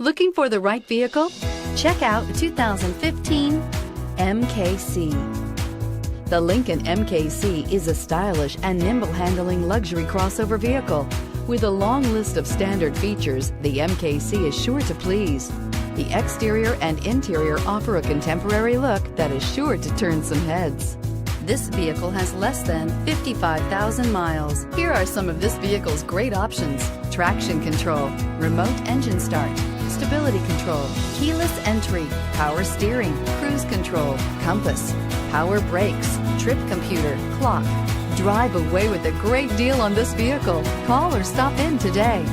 Looking for the right vehicle? Check out 2015 MKC. The Lincoln MKC is a stylish and nimble-handling luxury crossover vehicle. With a long list of standard features, the MKC is sure to please. The exterior and interior offer a contemporary look that is sure to turn some heads. This vehicle has less than 55,000 miles. Here are some of this vehicle's great options: traction control, remote engine start, stability control, keyless entry, power steering, cruise control, compass, power brakes, trip computer, clock. Drive away with a great deal on this vehicle. Call or stop in today.